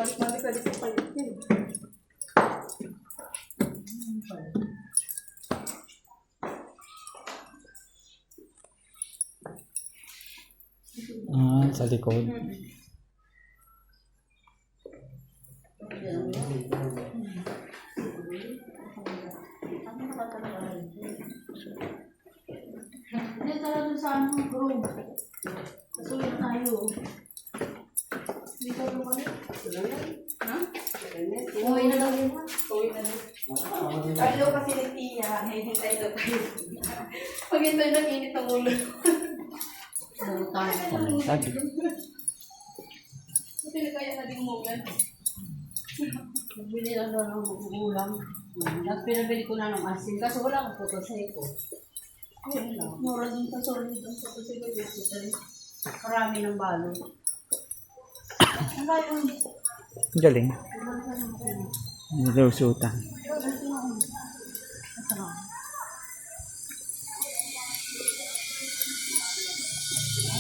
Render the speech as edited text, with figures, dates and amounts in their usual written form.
Mami, pwede sa palit yun. Sa likod. Hindi talaga sa anong room. Kasulit tayo. Hindi ka lumalik. Ha? Uwi na daw yun. Uwi na daw. Ayaw kasi ni Tia. Hihintay daw tayo. Paghintay na init ang ulo. Sabi. Buti na kaya na din moment. Bili lang daw ng ulam. At pinabili ko na ng asin. Kaso wala akong photoseko. Mura din sa solid ang photoseko. Marami ng balo. Ang bayo. Galing. Nilusutan. Ito na.